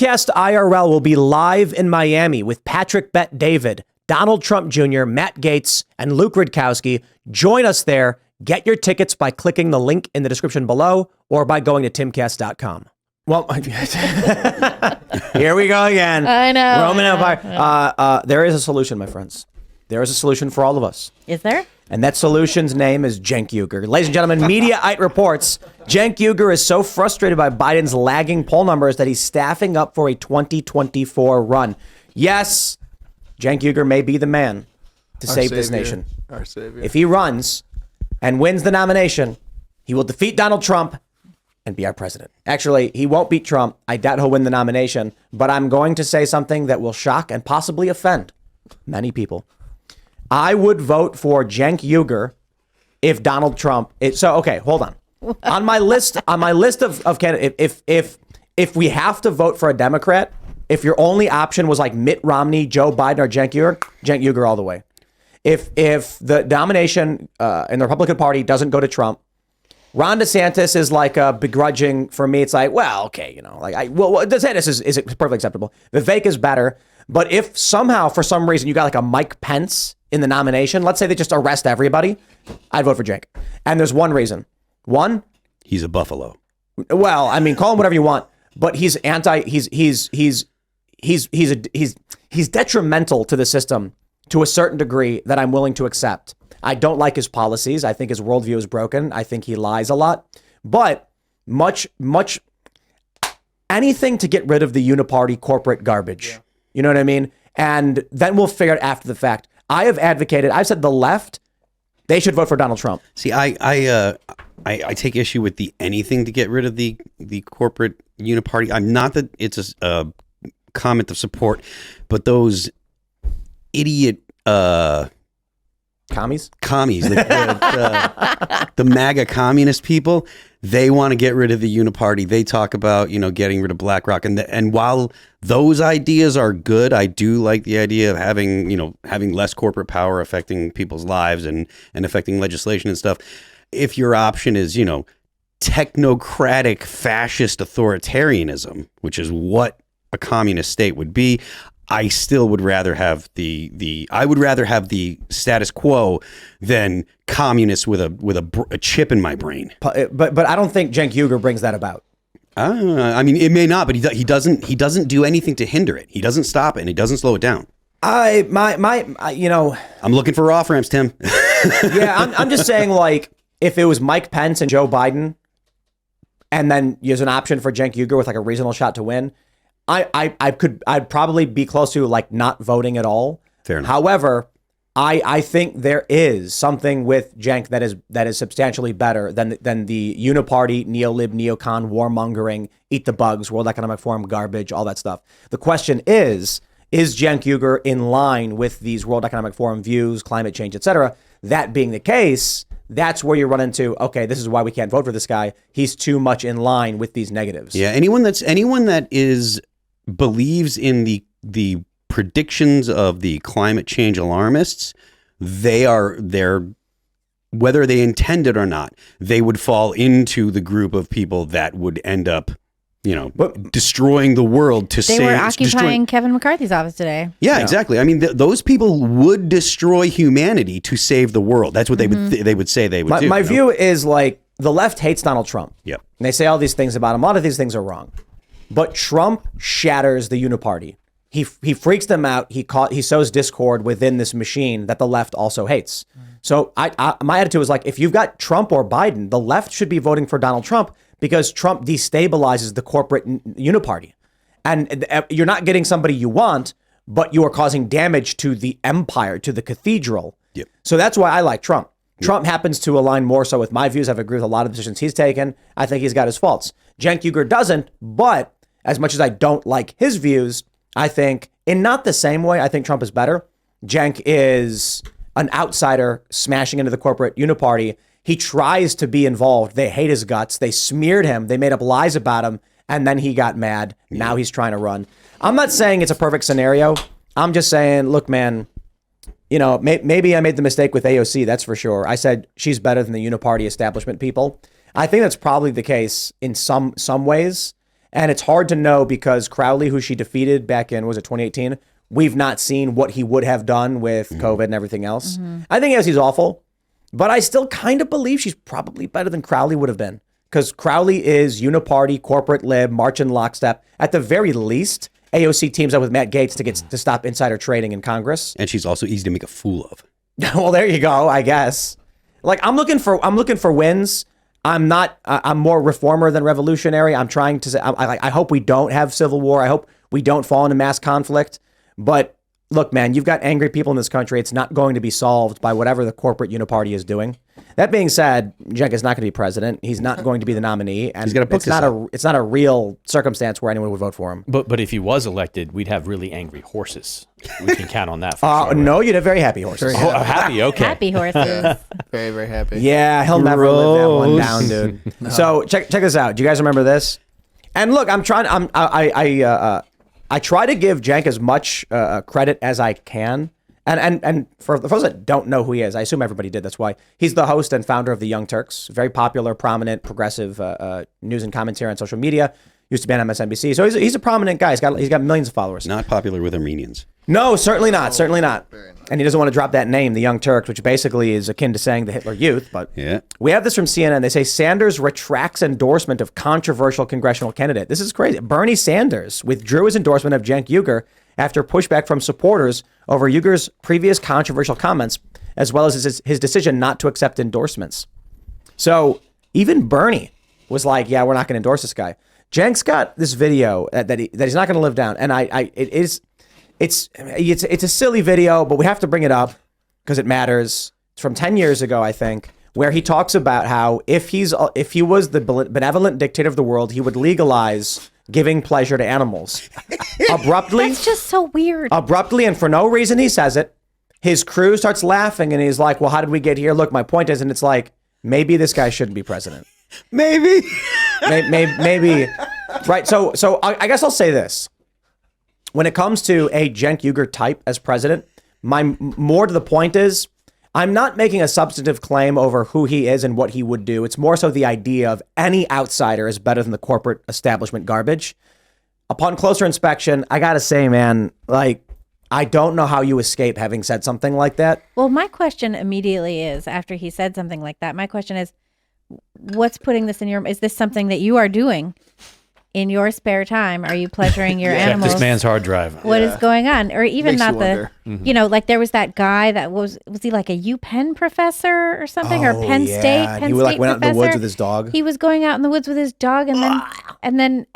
Timcast IRL will be live in Miami with Patrick Bet David, Donald Trump Jr., Matt Gaetz, and Luke Rudkowski. Join us there. Get your tickets by clicking the link in the description below or by going to timcast.com. Well, here we go again. I know. Roman Empire. There is a solution, my friends. There is a solution for all of us. Is there? And that solution's name is Cenk Uygur. Ladies and gentlemen, Mediaite reports Cenk Uygur is so frustrated by Biden's lagging poll numbers that he's staffing up for a 2024 run. Yes, Cenk Uygur may be the man to save this nation. Our savior. If he runs and wins the nomination, he will defeat Donald Trump and be our president. Actually, he won't beat Trump. I doubt he'll win the nomination, but I'm going to say something that will shock and possibly offend many people. I would vote for Cenk Uygur if Donald Trump okay, hold on. On my list of candidates, if we have to vote for a Democrat, if your only option was like Mitt Romney, Joe Biden, or Cenk Uygur all the way. If the nomination in the Republican Party doesn't go to Trump, Ron DeSantis is like a begrudging for me. It's like, well, okay, DeSantis is perfectly acceptable. Vivek is better. But if somehow, for some reason, you got like a Mike Pence in the nomination, let's say they just arrest everybody, I'd vote for Cenk. And there's one reason. One, he's a buffalo. Well, I mean, call him whatever you want, but he's detrimental to the system to a certain degree that I'm willing to accept. I don't like his policies. I think his worldview is broken. I think he lies a lot. But anything to get rid of the uni-party corporate garbage. Yeah. You know what I mean? And then we'll figure it after the fact. I've said the left, they should vote for Donald Trump. See, I take issue with the anything to get rid of the corporate uni-party. I'm not that it's a comment of support, but those idiot commies, the MAGA communist people, they want to get rid of the uni-party. They talk about, getting rid of BlackRock. And while those ideas are good, I do like the idea of having less corporate power affecting people's lives and affecting legislation and stuff. If your option is, technocratic fascist authoritarianism, which is what a communist state would be, I still would rather have the status quo than communists with a chip in my brain. But I don't think Cenk Uygur brings that about. I mean, it may not, but he doesn't do anything to hinder it. He doesn't stop it, and he doesn't slow it down. I'm looking for off ramps, Tim. Yeah, I'm just saying, like, if it was Mike Pence and Joe Biden, and then there's an option for Cenk Uygur with like a reasonable shot to win, I'd probably be close to like not voting at all. Fair enough. However, I think there is something with Cenk that is substantially better than the uniparty, neo-lib, neocon, warmongering, eat the bugs, World Economic Forum garbage, all that stuff. The question is Cenk Uygur in line with these World Economic Forum views, climate change, etc.? That being the case, that's where you run into, okay, this is why we can't vote for this guy. He's too much in line with these negatives. Yeah, anyone that believes in the predictions of the climate change alarmists, they're whether they intend it or not, they would fall into the group of people that would end up destroying the world to They were occupying Kevin McCarthy's office today. Yeah, exactly. I mean, those people would destroy humanity to save the world. That's what they would say they would do. My view is like the left hates Donald Trump. Yep. And they say all these things about him. A lot of these things are wrong. But Trump shatters the uniparty. He freaks them out. He sows discord within this machine that the left also hates. So my attitude is like, if you've got Trump or Biden, the left should be voting for Donald Trump because Trump destabilizes the corporate uniparty. And you're not getting somebody you want, but you are causing damage to the empire, to the cathedral. Yep. So that's why I like Trump. Trump happens to align more so with my views. I've agreed with a lot of decisions he's taken. I think he's got his faults. Cenk Uygur doesn't, but as much as I don't like his views, I think in not the same way, I think Trump is better. Cenk is an outsider smashing into the corporate uniparty. He tries to be involved. They hate his guts. They smeared him. They made up lies about him. And then he got mad. Now he's trying to run. I'm not saying it's a perfect scenario. I'm just saying, look, man, maybe I made the mistake with AOC. That's for sure. I said she's better than the uniparty establishment people. I think that's probably the case in some ways. And it's hard to know because Crowley, who she defeated back in, was it 2018? We've not seen what he would have done with COVID and everything else. I think, yes, he's awful, but I still kind of believe she's probably better than Crowley would have been, because Crowley is uni-party, corporate lib, march in lockstep. At the very least, AOC teams up with Matt Gaetz to stop insider trading in Congress. And she's also easy to make a fool of. Well, there you go, I guess. Like, I'm looking for wins. I'm more reformer than revolutionary. I'm trying to say, I hope we don't have civil war. I hope we don't fall into mass conflict. But look, man, you've got angry people in this country. It's not going to be solved by whatever the corporate uni-party is doing. That being said, Cenk is not going to be president. He's not going to be the nominee, and it's not a real circumstance where anyone would vote for him. But if he was elected, we'd have really angry horses. We can count on that. For sure. No, you'd have very happy horses. Oh, happy, okay. Happy horses. Very, very happy. Yeah, he'll never live that one down, dude. No. So check this out. Do you guys remember this? And look, I try to give Cenk as much credit as I can. And for the folks that don't know who he is, I assume everybody did. That's why he's the host and founder of the Young Turks, very popular, prominent, progressive news and commentary on social media. Used to be on MSNBC, so he's a prominent guy. He's got millions of followers. Not popular with Armenians. No, certainly not. Certainly not. And he doesn't want to drop that name, the Young Turks, which basically is akin to saying the Hitler Youth. But yeah, we have this from CNN. They say Sanders retracts endorsement of controversial congressional candidate. This is crazy. Bernie Sanders withdrew his endorsement of Cenk Uygur after pushback from supporters over Uygur's previous controversial comments, as well as his decision not to accept endorsements. So even Bernie was like, "Yeah, we're not going to endorse this guy." Cenk's got this video that he's not going to live down, and it's a silly video, but we have to bring it up because it matters. It's from 10 years ago, I think, where he talks about how if he was the benevolent dictator of the world, he would legalize giving pleasure to animals. Abruptly. That's just so weird. Abruptly, and for no reason, he says it. His crew starts laughing, and he's like, "Well, how did we get here? Look, my point is," and it's like, maybe this guy shouldn't be president. Maybe. Maybe. Right. So I guess I'll say this. When it comes to a Cenk Uygur type as president, my more to the point is I'm not making a substantive claim over who he is and what he would do. It's more so the idea of any outsider is better than the corporate establishment garbage. Upon closer inspection, I got to say, man, like, I don't know how you escape having said something like that. Well, my question immediately is, after he said something like that, my question is, what's putting this in your, is this something that you are doing in your spare time? Are you pleasuring your animals? Check this man's hard drive. What is going on? Or even Makes not you the, wonder. Like there was that guy that was he like a UPenn professor or something, or Penn State He went out in the woods with his dog. He was going out in the woods with his dog and then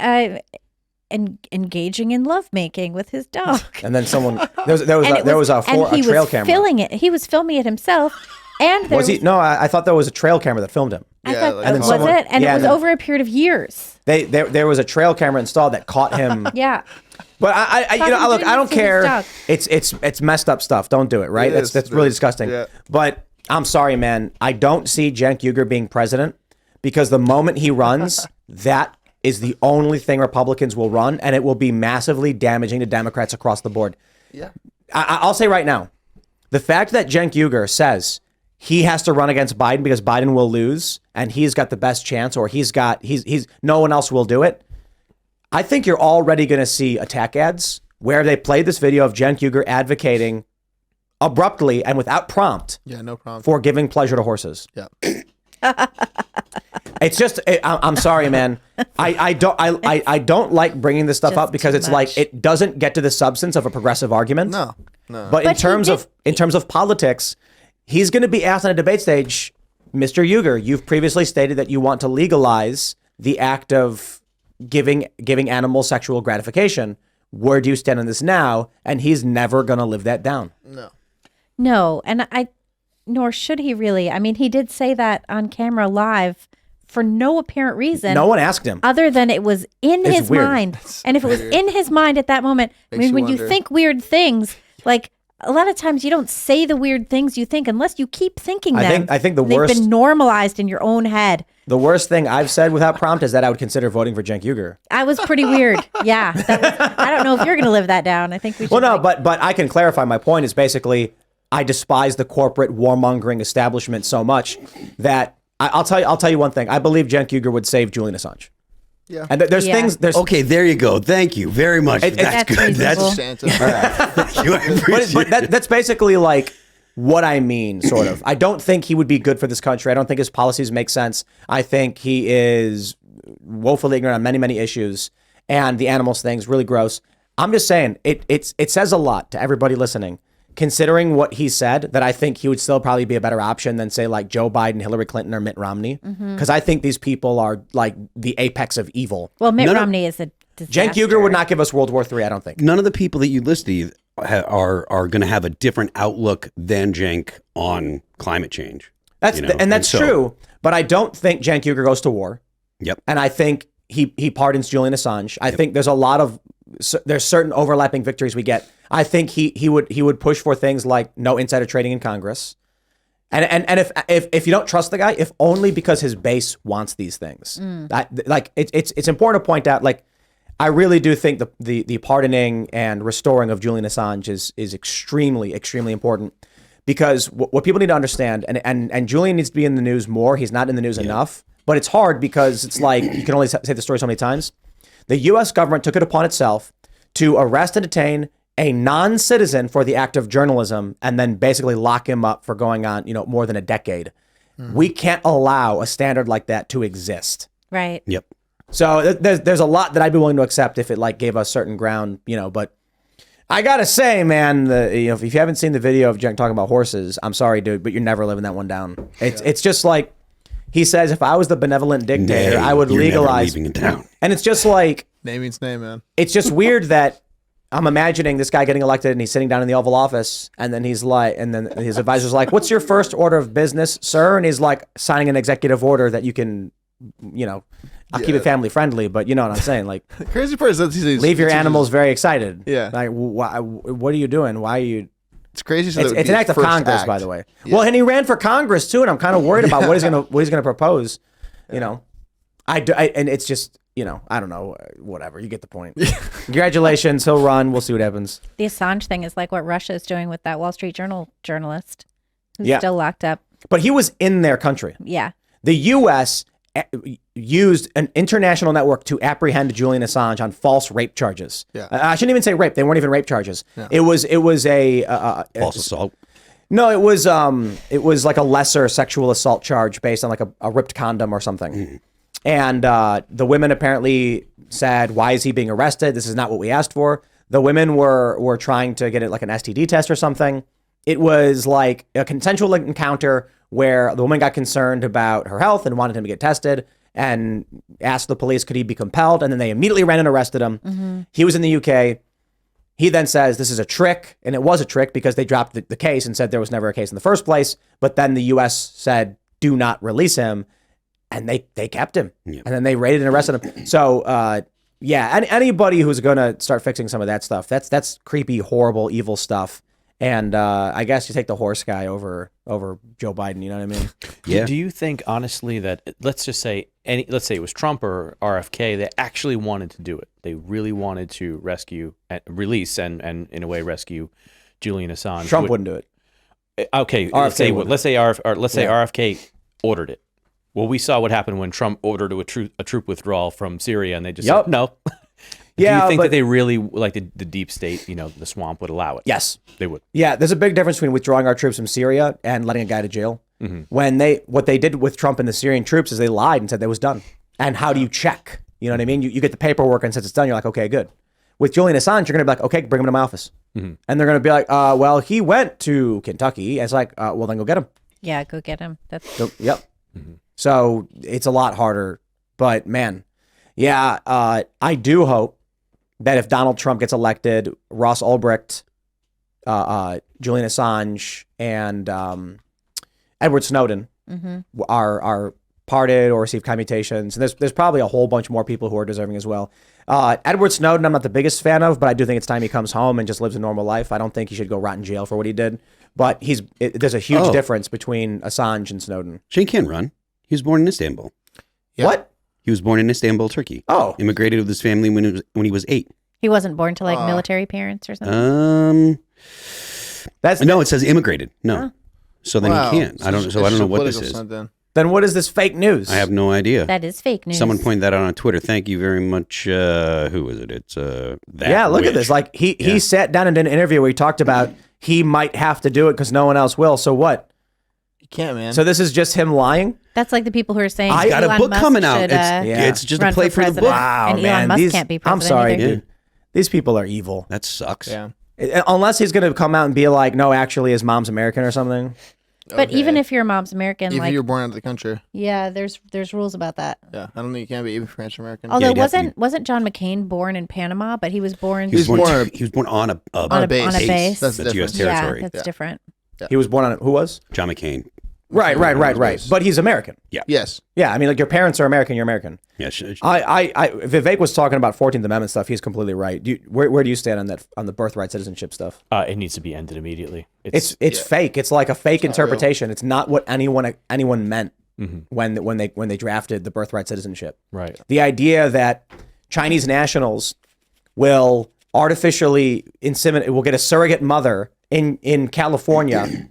engaging in lovemaking with his dog. And then there was a trail camera. He was filming it himself. And was he? No, I thought there was a trail camera that filmed him. I thought and was it? And it was over a period of years. There was a trail camera installed that caught him. Yeah. But I don't care. It's messed up stuff. Don't do it. Right? That's really disgusting. Yeah. But I'm sorry, man. I don't see Cenk Uygur being president because the moment he runs, that is the only thing Republicans will run, and it will be massively damaging to Democrats across the board. Yeah. I'll say right now, the fact that Cenk Uygur says he has to run against Biden because Biden will lose and he's got the best chance, or he's no one else will do it. I think you're already going to see attack ads where they play this video of Cenk Uygur advocating abruptly and without prompt. Yeah, no prompt. For giving pleasure to horses. Yeah. It's just, I'm sorry, man. I don't like bringing this stuff up because it's like it doesn't get to the substance of a progressive argument. No. But in terms of politics, he's going to be asked on a debate stage, Mr. Uygur, you've previously stated that you want to legalize the act of giving animals sexual gratification. Where do you stand on this now? And he's never going to live that down. No, and nor should he really. I mean, he did say that on camera live for no apparent reason. No one asked him. Other than it was in his mind. And if it was in his mind at that moment, I mean, when you think weird things, like a lot of times you don't say the weird things you think unless you keep thinking them. I think the they've worst. They've been normalized in your own head. The worst thing I've said without prompt is that I would consider voting for Cenk Uygur. I was pretty weird. Yeah. I don't know if you're going to live that down. I think we should. Well, no, but I can clarify. My point is basically I despise the corporate warmongering establishment so much that I'll tell you one thing. I believe Cenk Uygur would save Julian Assange. Yeah. And there's things. There's Okay, there you go. Thank you very much. That's good. reasonable. That's all right. Thank you. I appreciate but that's basically like what I mean, sort of. I don't think he would be good for this country. I don't think his policies make sense. I think he is woefully ignorant on many, many issues, and the animals thing's really gross. I'm just saying it says a lot to everybody listening, considering what he said, that I think he would still probably be a better option than, say, like Joe Biden, Hillary Clinton, or Mitt Romney. Because I think these people are like the apex of evil. Well, Mitt Romney is a disaster. Cenk Uygur would not give us World War III, I don't think. None of the people that you listed are going to have a different outlook than Cenk on climate change. That's true. But I don't think Cenk Uygur goes to war. Yep. And I think he pardons Julian Assange. I think there's a lot of there's certain overlapping victories we get. I think he would push for things like no insider trading in Congress. And if you don't trust the guy, if only because his base wants these things. It's important to point out, like, I really do think the pardoning and restoring of Julian Assange is extremely, extremely important, because what people need to understand, and Julian needs to be in the news more. He's not in the news enough, but it's hard because it's like you can only say the story so many times. The U.S. government took it upon itself to arrest and detain a non-citizen for the act of journalism and then basically lock him up for going on, more than a decade. We can't allow a standard like that to exist. Right. Yep. So there's a lot that I'd be willing to accept if it like gave us certain ground, but I gotta say, man, if you haven't seen the video of Cenk talking about horses, I'm sorry, dude, but you're never living that one down. It's just like he says, if I was the benevolent dictator, I would legalize. Never leaving town. And it's just like Name means name, man. it's just weird that I'm imagining this guy getting elected and he's sitting down in the Oval Office, and then he's like, and then his advisor's like, "What's your first order of business, sir?" And he's like signing an executive order that you can, I'll keep it family friendly, but you know what I'm saying, like. The crazy part is that he's Leave your animals very excited. Yeah. Like, what are you doing? Why are you? It's crazy. So It's an act of Congress, by the way. Yeah. Well, and he ran for Congress too, and I'm kind of worried about what he's gonna propose. And it's just, I don't know, whatever. You get the point. Congratulations, he'll run. We'll see what happens. The Assange thing is like what Russia is doing with that Wall Street Journal journalist who's still locked up. But he was in their country. Yeah. The U.S. used an international network to apprehend Julian Assange on false rape charges. Yeah. I shouldn't even say rape. They weren't even rape charges. Yeah. It was a False assault. No, it was like a lesser sexual assault charge based on like a ripped condom or something. And the women apparently said, "Why is he being arrested? This is not what we asked for." The women were trying to get it like an STD test or something. It was like a consensual encounter where the woman got concerned about her health and wanted him to get tested and asked the police, could he be compelled? And then they immediately ran and arrested him. Mm-hmm. He was in the UK. He then says this is a trick, and it was a trick because they dropped the case and said there was never a case in the first place. But then the U.S. said, do not release him, and they kept him. Yep. And then they raided and arrested him. So, anybody who's going to start fixing some of that stuff, that's creepy, horrible, evil stuff. And I guess you take the horse guy over Joe Biden. You know what I mean? Yeah. Do you think honestly that let's say it was Trump or RFK that actually wanted to do it? They really wanted to release and in a way rescue Julian Assange. Trump wouldn't do it. Okay. Let's say RFK ordered it. Well, we saw what happened when Trump ordered a troop withdrawal from Syria, and they just said no. Do you think that they really, like the deep state, the swamp would allow it? Yes. They would. Yeah, there's a big difference between withdrawing our troops from Syria and letting a guy to jail. Mm-hmm. What they did with Trump and the Syrian troops is they lied and said that was done. And how do you check? You know what I mean? You get the paperwork and since it's done, you're like, okay, good. With Julian Assange, you're going to be like, okay, bring him to my office. Mm-hmm. And they're going to be like, well, he went to Kentucky. And it's like, well, then go get him. Yeah, go get him. Yep. Mm-hmm. So it's a lot harder. But man, yeah, I do hope that if Donald Trump gets elected, Ross Ulbricht, Julian Assange, and Edward Snowden are pardoned or receive commutations. And there's probably a whole bunch more people who are deserving as well. Edward Snowden, I'm not the biggest fan of, but I do think it's time he comes home and just lives a normal life. I don't think he should go rot in jail for what he did. But there's a huge difference between Assange and Snowden. Shane can't run. He was born in Istanbul. Yeah. What? He was born in Istanbul, Turkey. Oh. Immigrated with his family when he was 8. He wasn't born to like military parents or something? No, it says immigrated. No. So then he can't. I don't know what this is. Then what is this fake news? I have no idea. That is fake news. Someone pointed that out on Twitter. Thank you very much. Who is it? It's that. Yeah, look at this. Like he sat down and did an interview where he talked about he might have to do it because no one else will. So what? You can't, man. So this is just him lying? That's like the people who are saying I got a Elon book Musk coming out. should, It's just a run play for the president. book. Wow, and man. Elon Musk can't be president I'm sorry, either. dude. These people are evil. That sucks. yeah. Unless he's going to come out and be like, no, actually his mom's American or something. But Okay. even if your mom's American, Even like if you're born out of the country. yeah, there's rules about that. Yeah. I don't think you can be even French American. Although you'd have to wasn't John McCain born in Panama, but he was born He was born on a On a base. on a base. That's That's U.S. different. territory. Yeah, that's different. He was born on who was? John McCain. Right. But he's American. Yes. Yeah, I mean, like your parents are American, you're American. Yeah. Vivek was talking about 14th Amendment stuff. He's completely right. Where do you stand on that, on the birthright citizenship stuff? It needs to be ended immediately. It's fake. It's like a fake interpretation. It's not what anyone meant when they drafted the birthright citizenship. Right. The idea that Chinese nationals will artificially inseminate, will get a surrogate mother in California,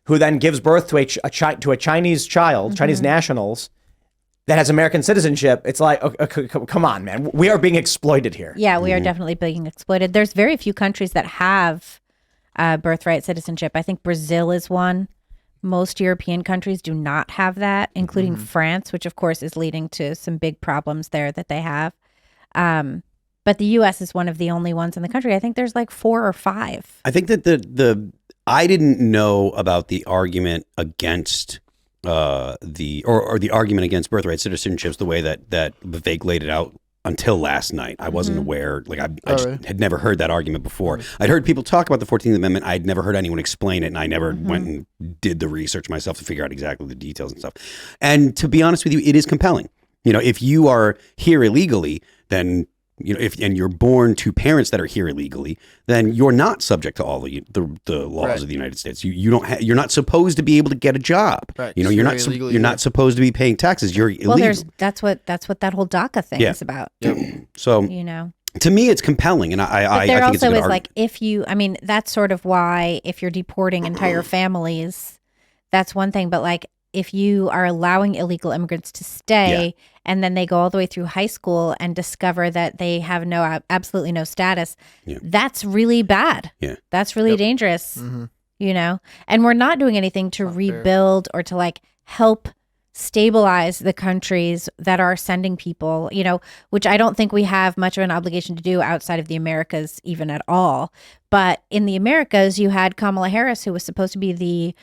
who then gives birth to a Chinese child, Chinese nationals, that has American citizenship. It's like, okay, come on, man. We are being exploited here. Yeah, we are definitely being exploited. There's very few countries that have birthright citizenship. I think Brazil is one. Most European countries do not have that, including France, which of course is leading to some big problems there that they have. But the U.S. is one of the only ones in the country. I think there's like 4 or 5. I think that I didn't know about the argument against the argument against birthright citizenships the way that Vivek laid it out until last night. I wasn't aware. Like I just had never heard that argument before. I'd heard people talk about the 14th Amendment. I'd never heard anyone explain it, and I never went and did the research myself to figure out exactly the details and stuff. And to be honest with you, it is compelling. You know, if you are here illegally, then and you're born to parents that are here illegally, then you're not subject to all the laws of the United States. You're not supposed to be able to get a job. Right. You know, you're not supposed to be paying taxes. You're illegal. Well, that's what that whole DACA thing is about. So You know. to me, it's compelling, and But I there think it's a also good is argument. like I mean, that's sort of why if you're deporting entire families, that's one thing. But like if you are allowing illegal immigrants to stay and then they go all the way through high school and discover that they have absolutely no status, that's really bad. Yeah. That's really dangerous, you know? And we're not doing anything to rebuild or to like help stabilize the countries that are sending people, you know, which I don't think we have much of an obligation to do outside of the Americas even at all. But in the Americas, you had Kamala Harris, who was supposed to be the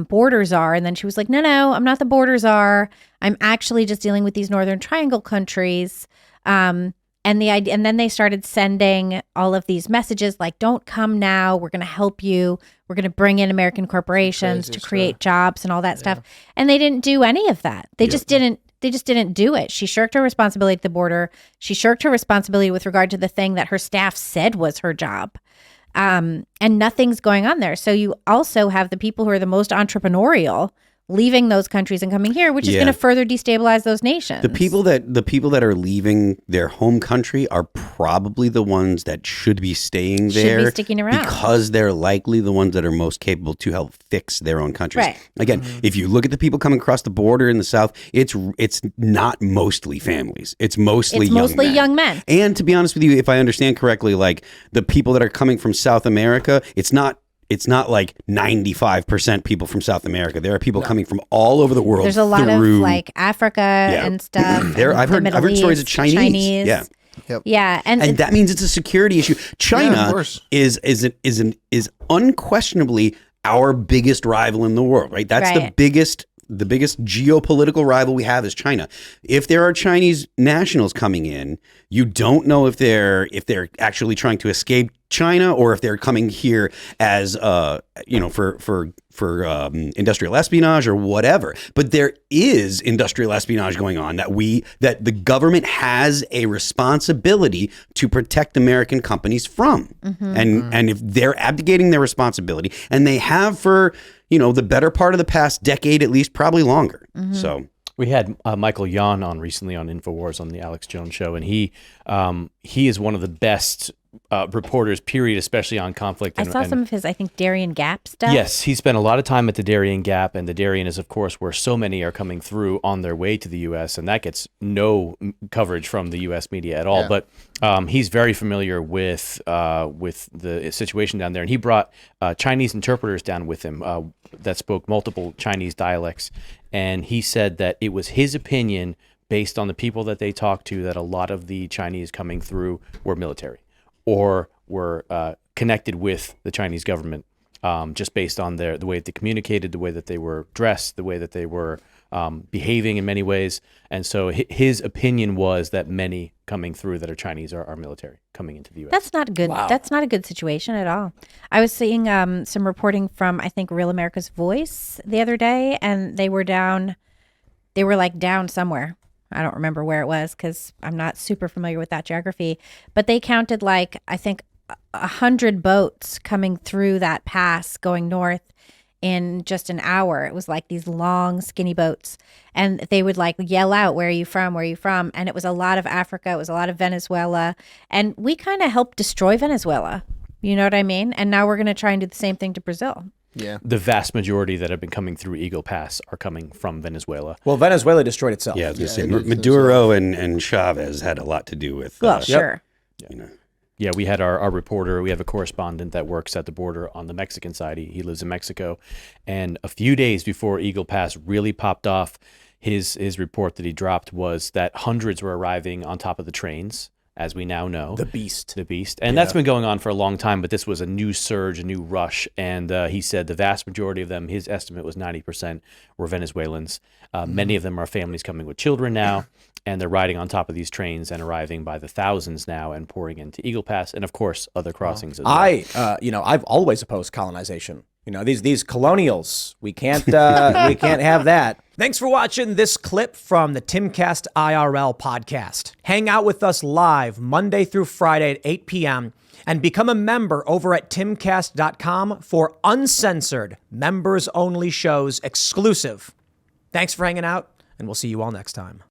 border czar. And then she was like, no, I'm not the border czar. I'm actually just dealing with these Northern Triangle countries. And then they started sending all of these messages like, don't come now. We're going to help you. We're going to bring in American corporations to create jobs and all that stuff. And they didn't do any of that. They just didn't do it. She shirked her responsibility at the border. She shirked her responsibility with regard to the thing that her staff said was her job. And nothing's going on there. So you also have the people who are the most entrepreneurial leaving those countries and coming here, which is going to further destabilize those nations. The people that are leaving their home country are probably the ones that should be staying there, Should be sticking around. because they're likely the ones that are most capable to help fix their own countries. Right. Again, if you look at the people coming across the border in the South, it's not mostly families. It's mostly young men. And to be honest with you, if I understand correctly, like the people that are coming from South America, it's not like 95% people from South America. There are people coming from all over the world. There's a lot of like Africa and stuff. I've heard stories of Chinese. Yeah. Yep. Yeah, and that means it's a security issue. China is unquestionably our biggest rival in the world, right? That's the biggest geopolitical rival we have is China. If there are Chinese nationals coming in, you don't know if they're actually trying to escape China or if they're coming here as for industrial espionage or whatever. But there is industrial espionage going on that the government has a responsibility to protect American companies from. And if they're abdicating their responsibility, and they have for the better part of the past decade, at least, probably longer. So we had Michael Yon on recently on InfoWars on the Alex Jones show, and he is one of the best reporters, period, especially on conflict. I saw some of his, I think, Darien Gap stuff. Yes, he spent a lot of time at the Darien Gap, and the Darien is, of course, where so many are coming through on their way to the U.S., and that gets no coverage from the U.S. media at all. Yeah. But he's very familiar with the situation down there, and he brought Chinese interpreters down with him that spoke multiple Chinese dialects, and he said that it was his opinion, based on the people that they talked to, that a lot of the Chinese coming through were military or were connected with the Chinese government, just based on the way that they communicated, the way that they were dressed, the way that they were behaving in many ways. And so his opinion was that many coming through that are Chinese are military coming into the U.S. That's not good. Wow. That's not a good situation at all. I was seeing some reporting from, I think, Real America's Voice the other day, and they were down somewhere. I don't remember where it was because I'm not super familiar with that geography, but they counted I think 100 boats coming through that pass going north in just an hour. It was like these long, skinny boats, and they would yell out, "Where are you from? Where are you from?" And it was a lot of Africa. It was a lot of Venezuela, and we kind of helped destroy Venezuela. You know what I mean? And now we're going to try and do the same thing to Brazil. Yeah. The vast majority that have been coming through Eagle Pass are coming from Venezuela. Well, Venezuela destroyed itself. Yeah, I was going to say it is Maduro and Chavez had a lot to do with. Well, sure. You know. Yeah, we had our reporter, we have a correspondent that works at the border on the Mexican side. He lives in Mexico. And a few days before Eagle Pass really popped off, his report that he dropped was that hundreds were arriving on top of the trains, as we now know. The beast. And that's been going on for a long time, but this was a new surge, a new rush. And he said the vast majority of them, his estimate was 90%, were Venezuelans. Many of them are families coming with children now, and they're riding on top of these trains and arriving by the thousands now and pouring into Eagle Pass and, of course, other crossings as well. I've always opposed colonization. These colonials, we can't have that. Thanks for watching this clip from the Timcast IRL podcast. Hang out with us live Monday through Friday at 8 p.m. and become a member over at timcast.com for uncensored, members-only shows exclusive. Thanks for hanging out, and we'll see you all next time.